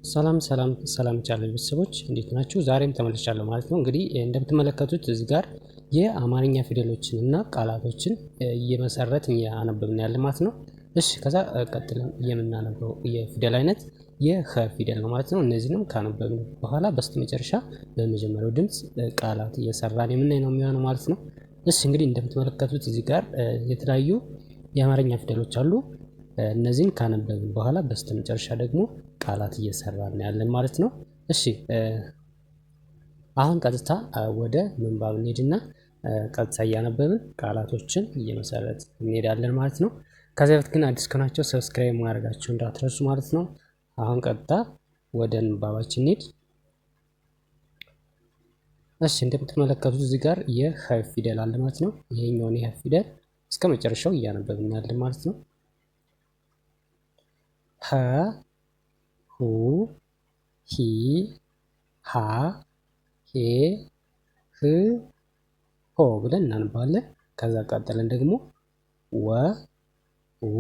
ሰላም ሰላም ሰላም ቻናል ቤተሰቦች እንዴት ናችሁ? ዛሬም ተመልሻለሁ ማለት ነው። እንግዲህ እንደምትመለከቱት እዚህ ጋር የአማርኛ ፊደሎችን እና ቃላቶችን እየመሰረትን እያነበብን ያለ ማለት ነው። እሺ ከዛ ቀጥለን የምናነበው የፊደል አይነት የኸ ፊደል ነው ማለት ነው። እነዚህንም ካነበብን በኋላ በስተመጨረሻ በመጀመሪያው ድምፅ ቃላት እየሰራን የምናይ ነው የሚሆነው ማለት ነው። እሺ እንግዲህ እንደምትመለከቱት እዚህ ጋር የተለያዩ የአማርኛ ፊደሎች አሉ። እነዚህን ካነበብን በኋላ በስተመጨረሻ ደግሞ ቃላት እየሰራን ያለን ማለት ነው። እሺ አሁን ቀጥታ ወደ ምንባብ እንሄድና ቀጥታ እያነበብን ቃላቶችን እየመሰረት እንሄዳለን ማለት ነው። ከዚያ በፊት ግን አዲስ ከሆናችሁ ሰብስክራይብ ማድረጋችሁ እንዳትረሱ ማለት ነው። አሁን ቀጥታ ወደ ምንባባችን እንሂድ። እሺ እንደምትመለከቱት እዚህ ጋር የኸ ፊደል አለ ማለት ነው። ይሄኛውን የኸ ፊደል እስከ መጨረሻው እያነበብን ያለን ማለት ነው። ሀ ሁ ሂ ሃ ሄ ህ ሆ ብለን እናነባለን። ከዛ ቀጥለን ደግሞ ወ ው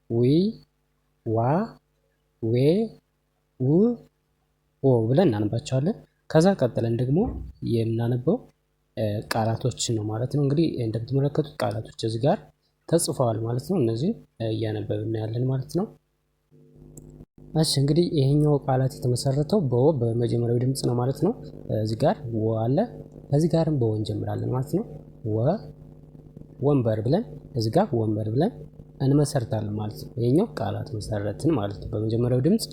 ዊ ዋ ዌ ው ዎ ብለን እናነባቸዋለን። ከዛ ቀጥለን ደግሞ የምናነበው ቃላቶችን ነው ማለት ነው። እንግዲህ እንደምትመለከቱት ቃላቶች እዚህ ጋር ተጽፈዋል ማለት ነው። እነዚህን እያነበብን ያለን ማለት ነው። እሺ እንግዲህ ይሄኛው ቃላት የተመሰረተው በወ በመጀመሪያው ድምጽ ነው ማለት ነው። እዚህ ጋር ወ አለ፣ እዚህ ጋርም በወ እንጀምራለን ማለት ነው። ወ ወንበር ብለን እዚህ ጋር ወንበር ብለን እንመሰርታለን ማለት ነው። ይሄኛው ቃላት መሰረትን ማለት ነው። በመጀመሪያው ድምጽ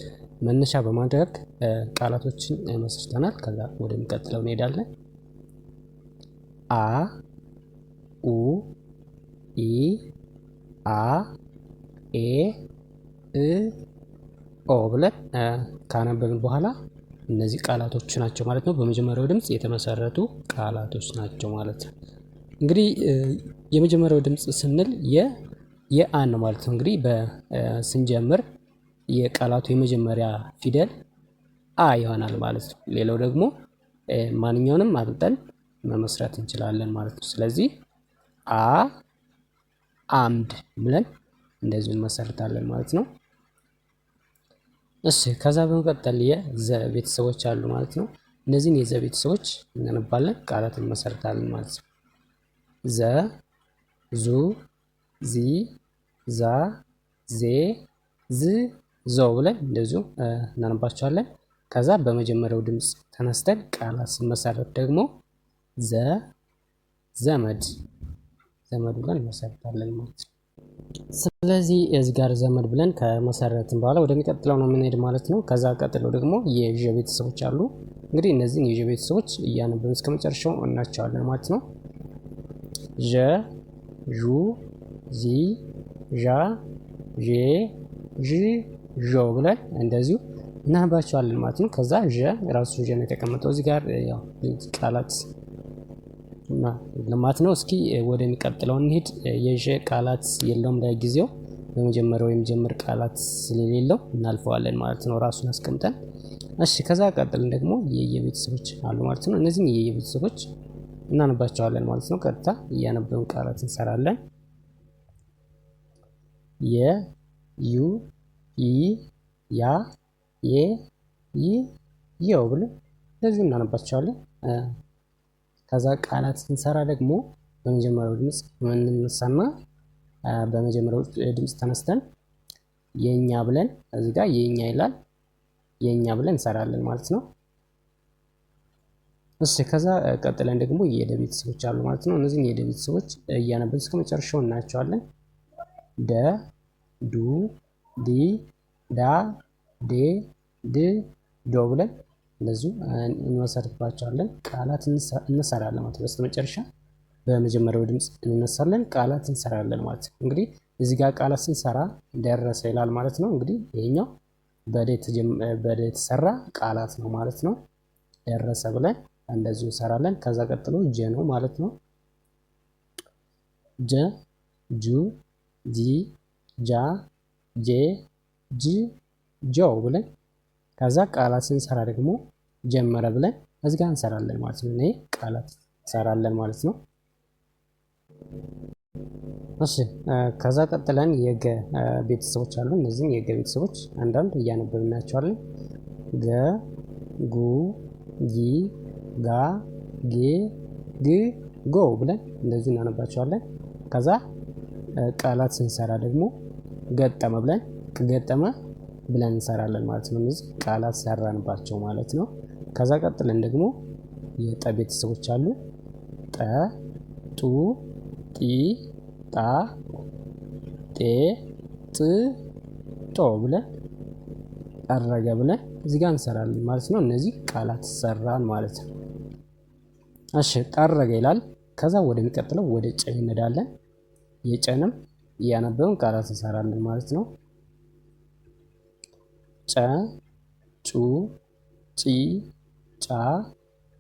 መነሻ በማድረግ ቃላቶችን መስርተናል። ከዛ ወደሚቀጥለው እንሄዳለን። አ ኡ ኢ አ ኤ እ ኦ ብለን ካነበብን በኋላ እነዚህ ቃላቶች ናቸው ማለት ነው። በመጀመሪያው ድምጽ የተመሰረቱ ቃላቶች ናቸው ማለት ነው። እንግዲህ የመጀመሪያው ድምጽ ስንል የአን ነው ማለት ነው። እንግዲህ ስንጀምር የቃላቱ የመጀመሪያ ፊደል አ ይሆናል ማለት ነው። ሌላው ደግሞ ማንኛውንም አጥንተን መመስረት እንችላለን ማለት ነው። ስለዚህ አ አምድ ብለን እንደዚህ እንመሰርታለን ማለት ነው። እሺ ከዛ በመቀጠል የዘ ቤተሰቦች አሉ ማለት ነው። እነዚህን የዘ ቤተሰቦች እናነባለን፣ ቃላት እንመሰርታለን ማለት ነው። ዘ ዙ ዚ ዛ ዜ ዝ ዞ ብለን እንደዚሁ እናነባቸዋለን። ከዛ በመጀመሪያው ድምፅ ተነስተን ቃላት ስንመሰርት ደግሞ ዘመድ ብለን እንመሰርታለን ማለት ነው። ስለዚህ እዚህ ጋር ዘመድ ብለን ከመሰረትን በኋላ ወደሚቀጥለው ነው የምንሄድ ማለት ነው። ከዛ ቀጥለው ደግሞ የዠ ቤተሰቦች አሉ። እንግዲህ እነዚህን የዠ ቤተሰቦች እያነበብን እስከ መጨረሻው እናያቸዋለን ማለት ነው። ዠ ዡ ዚ ዣ ዤ ዥ ዦ ብለን እንደዚሁ እናነባቸዋለን ማለት ነው። ከዛ ዠ ራሱ ዠ ነው የተቀመጠው እዚህ ጋር ያው ቃላት ልማት ነው። እስኪ ወደሚቀጥለው እንሂድ። የዠ ቃላት የለውም ለጊዜው በመጀመሪያው የሚጀምር ቃላት ስለሌለው እናልፈዋለን ማለት ነው፣ ራሱን አስቀምጠን። እሺ ከዛ ቀጥልን ደግሞ የየቤተሰቦች አሉ ማለት ነው። እነዚህን የየቤተሰቦች እናነባቸዋለን ማለት ነው። ቀጥታ እያነበብን ቃላት እንሰራለን። የ ዩ ይ ያ የ ይ የው ብለን እንደዚሁ እናነባቸዋለን። ከዛ ቃላት ስንሰራ ደግሞ በመጀመሪያው ድምጽ እንነሳና በመጀመሪያው ድምጽ ተነስተን የኛ ብለን እዚህ ጋር የኛ ይላል የኛ ብለን እንሰራለን ማለት ነው። እሺ ከዛ ቀጥለን ደግሞ የደ ቤተሰቦች አሉ ማለት ነው። እነዚህን የደ ቤተሰቦች እያነበብን እስከ መጨረሻው እናያቸዋለን። ደ ዱ ዲ ዳ ዴ ድ ዶ ብለን እንደዚሁ እንመሰርትባቸዋለን። ቃላት እንሰራለን ማለት ነው። በስተመጨረሻ በመጀመሪያው ድምጽ እንነሳለን፣ ቃላት እንሰራለን ማለት ነው። እንግዲህ እዚህ ጋር ቃላት ስንሰራ ደረሰ ይላል ማለት ነው። እንግዲህ ይሄኛው በደ የተሰራ ቃላት ነው ማለት ነው። ደረሰ ብለን እንደዚሁ እንሰራለን። ከዛ ቀጥሎ ጀ ነው ማለት ነው። ጀ ጁ ጂ ጃ ጄ ጅ ጆ ብለን ከዛ ቃላት ስንሰራ ደግሞ ጀመረ ብለን እዚህ ጋር እንሰራለን ማለት ነው። ይሄ ቃላት እንሰራለን ማለት ነው። እሺ ከዛ ቀጥለን የገ ቤተሰቦች አሉ። እነዚህን የገ ቤተሰቦች አንዳንድ እያነበብን እናያቸዋለን። ገ፣ ጉ፣ ጊ፣ ጋ፣ ጌ፣ ግ፣ ጎ ብለን እንደዚህ እናነባቸዋለን። ከዛ ቃላት ስንሰራ ደግሞ ገጠመ ብለን ገጠመ ብለን እንሰራለን ማለት ነው። እነዚህ ቃላት ሰራንባቸው ማለት ነው። ከዛ ቀጥለን ደግሞ የጠ ቤተሰቦች አሉ። ጠ፣ ጡ፣ ጢ፣ ጣ፣ ጤ፣ ጥ፣ ጦ ብለን ጠረገ ብለን እዚህ ጋር እንሰራለን ማለት ነው። እነዚህ ቃላት ሰራን ማለት ነው። እሺ ጠረገ ይላል። ከዛ ወደሚቀጥለው ወደ ጨ እንሄዳለን። የጨንም እያነበብን ቃላት እንሰራለን ማለት ነው። ጨ፣ ጩ፣ ጪ፣ ጫ፣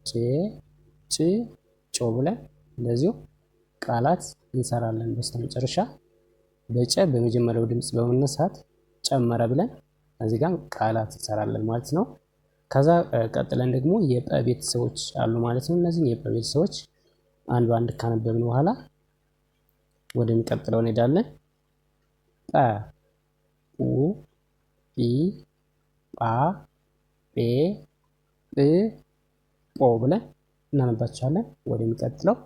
ጬ፣ ጭ፣ ጮ ብለን እንደዚሁ ቃላት እንሰራለን። በስተመጨረሻ በጨ በመጀመሪያው ድምፅ በመነሳት ጨመረ ብለን እዚህ ጋር ቃላት እንሰራለን ማለት ነው። ከዛ ቀጥለን ደግሞ የጰ ቤተሰቦች አሉ ማለት ነው። እነዚህን የጰ ቤተሰቦች አንድ በአንድ ካነበብን በኋላ ወደሚቀጥለው እንሄዳለን። ጰ፣ ጱ፣ ጲ፣ ጳ፣ ጴ፣ ጵ፣ ጶ ብለን እናነባቸዋለን። ወደሚቀጥለው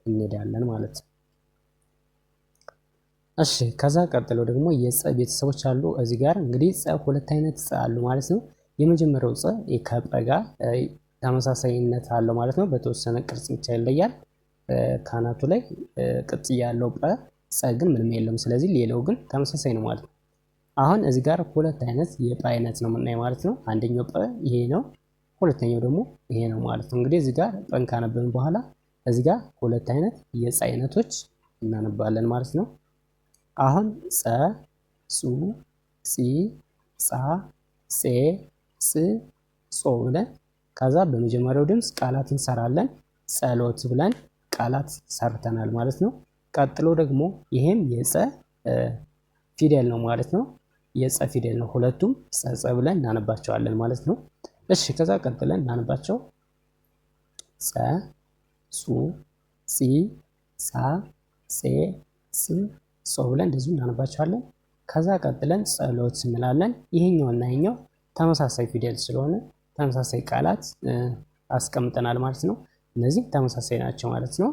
እንሄዳለን ማለት ነው። እሺ ከዛ ቀጥለው ደግሞ የፀ ቤተሰቦች አሉ። እዚህ ጋር እንግዲህ ፀ ሁለት አይነት ፀ አሉ ማለት ነው። የመጀመሪያው ፀ ከጰ ጋር ተመሳሳይነት አለው ማለት ነው። በተወሰነ ቅርጽ ብቻ ይለያል። ካናቱ ላይ ቅጽ ያለው ጰ፣ ፀ ግን ምንም የለም። ስለዚህ ሌላው ግን ተመሳሳይ ነው ማለት ነው። አሁን እዚህ ጋር ሁለት አይነት የጰ አይነት ነው የምናየው ማለት ነው። አንደኛው ጰ ይሄ ነው፣ ሁለተኛው ደግሞ ይሄ ነው ማለት ነው። እንግዲህ እዚህ ጋር ጰን ካነበብን በኋላ እዚህ ጋር ሁለት አይነት የፀ አይነቶች እናነባለን ማለት ነው። አሁን ፀ፣ ጹ፣ ጺ፣ ጻ፣ ጼ፣ ጽ፣ ጾ ብለን ከዛ በመጀመሪያው ድምፅ ቃላት እንሰራለን። ጸሎት ብለን ቃላት ሰርተናል ማለት ነው። ቀጥሎ ደግሞ ይሄም የፀ ፊደል ነው ማለት ነው። የፀ ፊደል ነው። ሁለቱም ጸጸ ብለን እናነባቸዋለን ማለት ነው። እሺ ከዛ ቀጥለን እናነባቸው። ፀ፣ ጹ፣ ጺ፣ ጻ፣ ጼ፣ ጽ፣ ጾ ብለን እንደዚሁ እናነባቸዋለን። ከዛ ቀጥለን ጸሎት እንላለን። ይሄኛውና ይሄኛው ተመሳሳይ ፊደል ስለሆነ ተመሳሳይ ቃላት አስቀምጠናል ማለት ነው። እነዚህ ተመሳሳይ ናቸው ማለት ነው።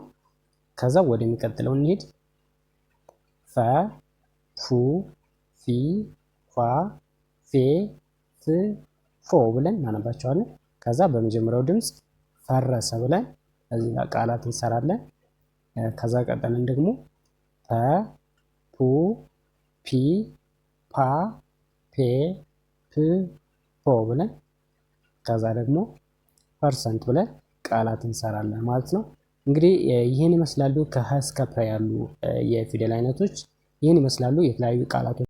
ከዛ ወደሚቀጥለው እንሄድ። ፈ፣ ፉ፣ ፊ፣ ፏ፣ ፌ፣ ፍ፣ ፎ ብለን እናነባቸዋለን። ከዛ በመጀመሪያው ድምፅ ፈረሰ ብለን እዚህ ጋር ቃላት እንሰራለን። ከዛ ቀጥለን ደግሞ ፐ፣ ፑ፣ ፒ፣ ፓ፣ ፔ፣ ፕ፣ ፖ ብለን ከዛ ደግሞ ፐርሰንት ብለን ቃላት እንሰራለን ማለት ነው። እንግዲህ ይህን ይመስላሉ ከሀ እስከ ፐ ያሉ የፊደል አይነቶች ይህን ይመስላሉ። የተለያዩ ቃላቶች